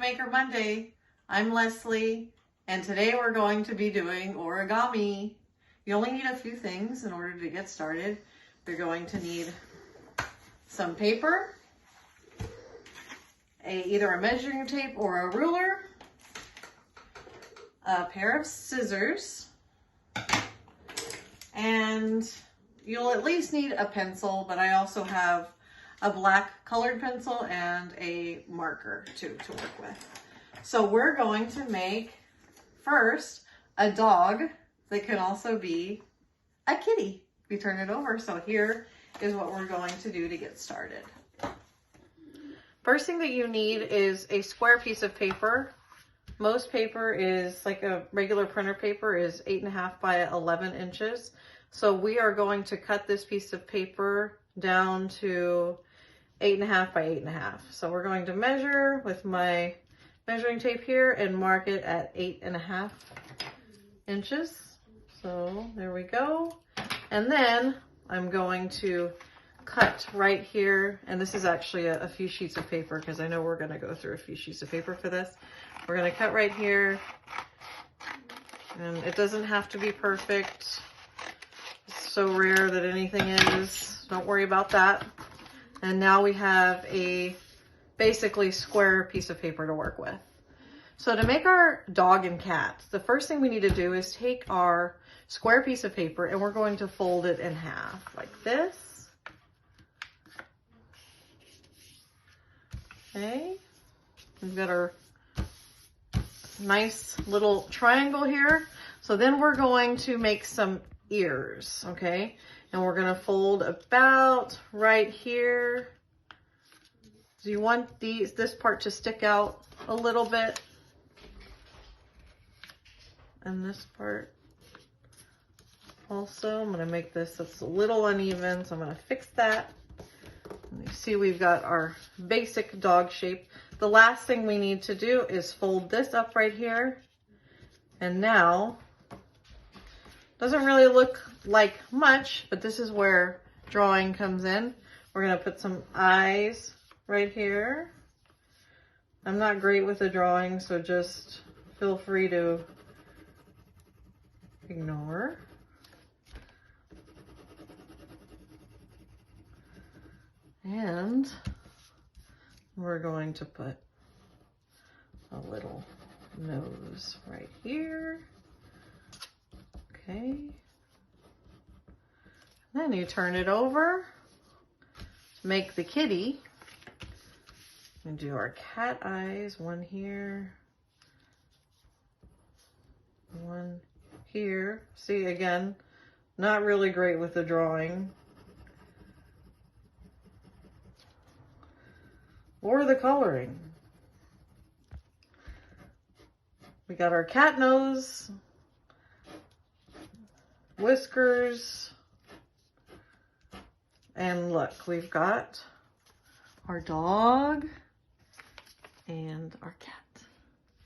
Maker Monday. I'm Leslie, and today we're going to be doing origami. You only need a few things in order to get started. You're going to need some paper, either a measuring tape or a ruler, a pair of scissors, and you'll at least need a pencil, but I also have a black colored pencil and a marker too to work with. So we're going to make first a dog that can also be a kitty. We turn it over. So here is what we're going to do to get started. First thing that you need is a square piece of paper. Most paper is like a regular printer paper is 8.5 by 11 inches. So we are going to cut this piece of paper down to 8.5 by 8.5. So we're going to measure with my measuring tape here and mark it at 8.5 inches. So there we go. And then I'm going to cut right here. And this is actually a few sheets of paper because I know we're going to go through a few sheets of paper for this. We're going to cut right here. And it doesn't have to be perfect. It's so rare that anything is. Don't worry about that. And now we have a basically square piece of paper to work with. So to make our dog and cat, the first thing we need to do is take our square piece of paper and we're going to fold it in half like this. Okay, we've got our nice little triangle here. So then we're going to make some ears, okay? And we're gonna fold about right here. So you want this part to stick out a little bit. And this part also. I'm gonna make this, it's a little uneven, so I'm gonna fix that. And you see we've got our basic dog shape. The last thing we need to do is fold this up right here. And now, doesn't really look like much, but this is where drawing comes in. We're gonna put some eyes right here. I'm not great with the drawing, so just feel free to ignore. And we're going to put a little nose right here. Okay. Then you turn it over to make the kitty. And do our cat eyes, one here, one here. See, again, not really great with the drawing or the coloring. We got our cat nose, whiskers, and look, we've got our dog and our cat.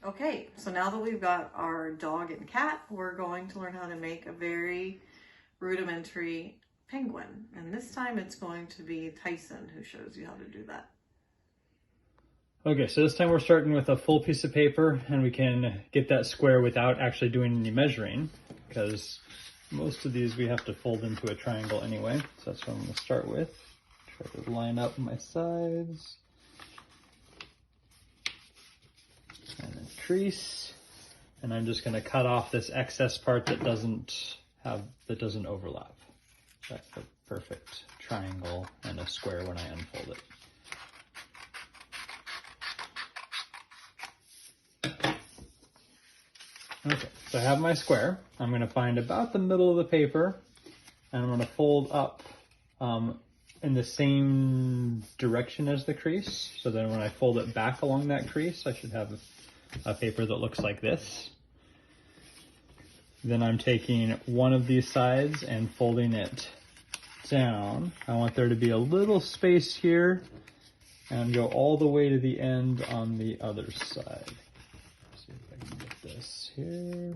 Okay, so now that we've got our dog and cat, we're going to learn how to make a very rudimentary penguin. And this time it's going to be Tyson who shows you how to do that. Okay, so this time we're starting with a full piece of paper, and we can get that square without actually doing any measuring, because most of these we have to fold into a triangle anyway. So that's what I'm going to start with. Try to line up my sides. And then crease. And I'm just going to cut off this excess part that doesn't overlap. That's the perfect triangle and a square when I unfold it. Okay, so I have my square. I'm going to find about the middle of the paper, and I'm going to fold up in the same direction as the crease. So then when I fold it back along that crease, I should have a paper that looks like this. Then I'm taking one of these sides and folding it down. I want there to be a little space here and go all the way to the end on the other side. See if I can get this here.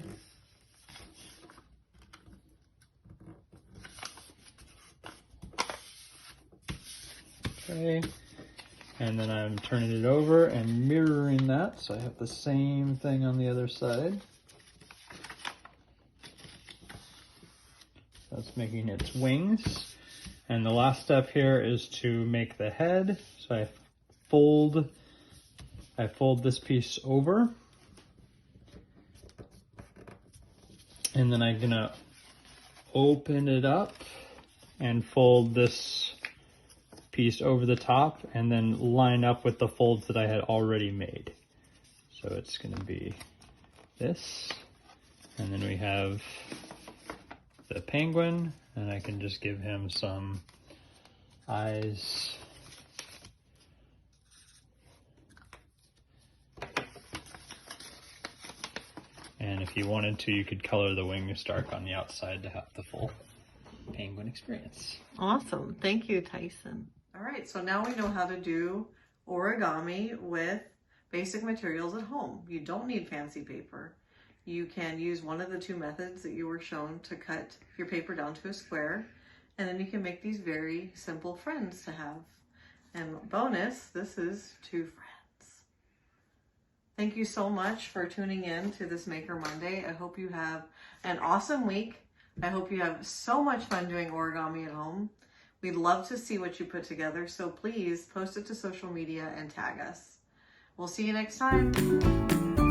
Okay, And then I'm turning it over and mirroring that, so I have the same thing on the other side. That's making its wings. And the last step here is to make the head. So I fold this piece over. And then I'm gonna open it up and fold this piece over the top and then line up with the folds that I had already made. So it's going to be this, and then we have the penguin, and I can just give him some eyes. And if you wanted to, you could color the wings dark on the outside to have the full penguin experience. Awesome. Thank you, Tyson. All right, so now we know how to do origami with basic materials at home. You don't need fancy paper. You can use one of the two methods that you were shown to cut your paper down to a square, and then you can make these very simple friends to have. And bonus, this is two friends. Thank you so much for tuning in to this Maker Monday. I hope you have an awesome week. I hope you have so much fun doing origami at home. We'd love to see what you put together, so please post it to social media and tag us. We'll see you next time.